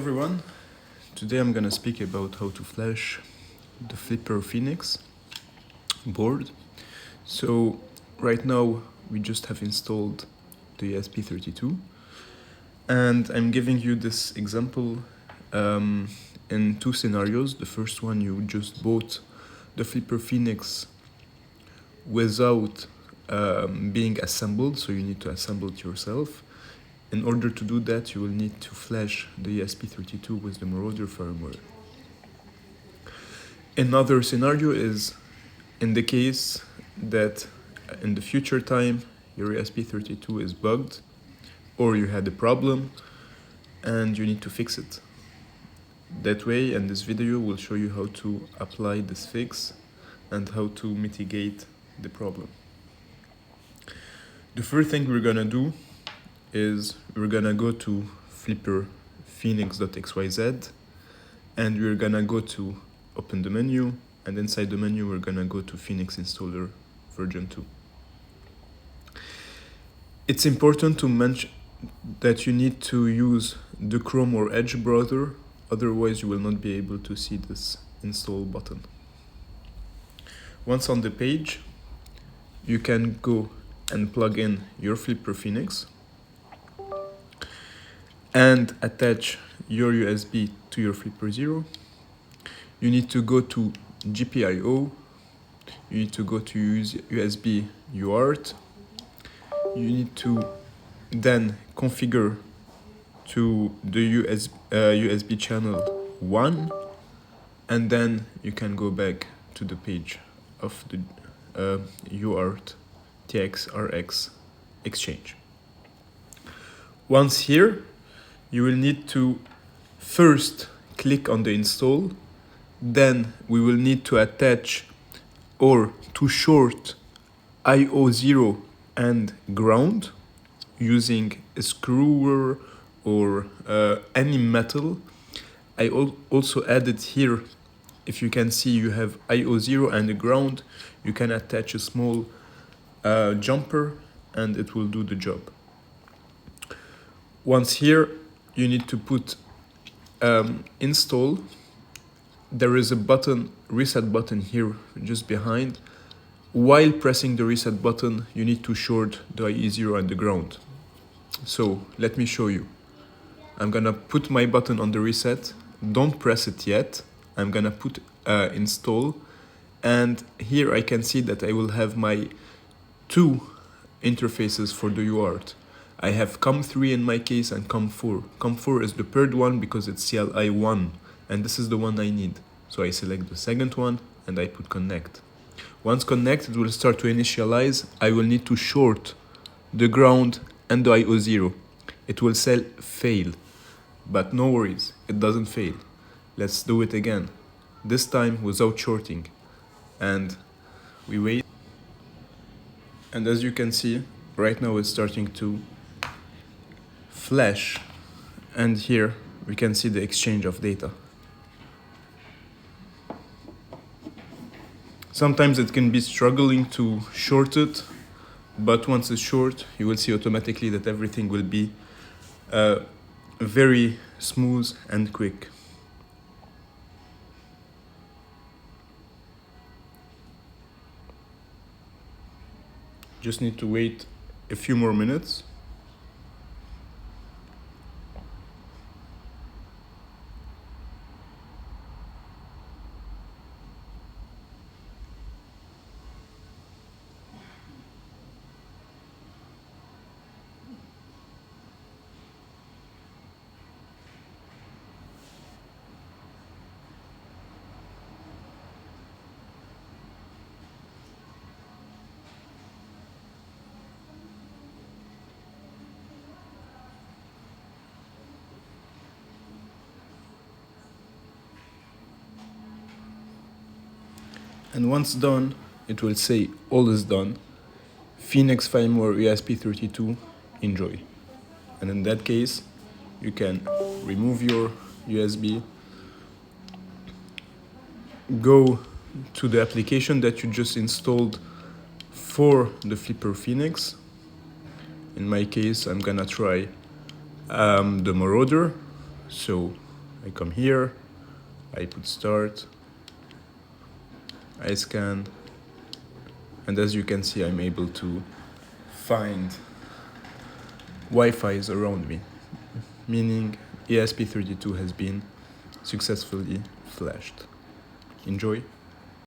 everyone, today I'm gonna speak about how to flash the Flipper Phoenix board. So right now we just have installed the ESP32 and I'm giving you this example in two scenarios. The first one, you just bought the Flipper Phoenix without being assembled, so you need to assemble it yourself. In order to do that, you will need to flash the ESP32 with the Marauder firmware. Another scenario is in the case that in the future time your ESP32 is bugged or you had a problem and you need to fix it. That way, in this video, we'll show you how to apply this fix and how to mitigate the problem. The first thing we're gonna do is we're gonna go to flipperphoenix.xyz and we're gonna go to open the menu, and inside the menu we're gonna go to Phoenix Installer version 2. It's important to mention that you need to use the Chrome or Edge browser, otherwise you will not be able to see this install button. Once on the page, you can go and plug in your Flipper Phoenix and attach your USB to your Flipper Zero. You need to go to GPIO, you need to go to USB UART, you need to then configure to the USB channel 1, and then you can go back to the page of the UART TXRX exchange. Once here, you will need to first click on the install, then we will need to attach or to short IO0 and ground using a screwer or any metal. I also added here, if you can see, you have IO0 and the ground. You can attach a small jumper and it will do the job. Once here, you need to put install. There is a button, reset button here just behind. While pressing the reset button, you need to short the IE0 and the ground. So let me show you. I'm gonna put my button on the reset. Don't press it yet. I'm gonna put install, and here I can see that I will have my two interfaces for the UART. I have COM3 in my case and COM4. COM4 is the paired one because it's CLI1, and this is the one I need. So I select the second one and I put connect. Once connected, it will start to initialize. I will need to short the ground and the IO0. It will say fail, but no worries, it doesn't fail. Let's do it again, this time without shorting, and we wait. And as you can see, right now it's starting to flash, and here we can see the exchange of data. Sometimes it can be struggling to short it, but once it's short, you will see automatically that everything will be very smooth and quick. Just need to wait a few more minutes. And once done, it will say all is done. Phoenix firmware ESP32, enjoy. And in that case, you can remove your USB, go to the application that you just installed for the Flipper Phoenix. In my case, I'm gonna try the Marauder. So I come here, I put start, I scan, and as you can see, I'm able to find Wi-Fi's around me, meaning ESP32 has been successfully flashed. Enjoy.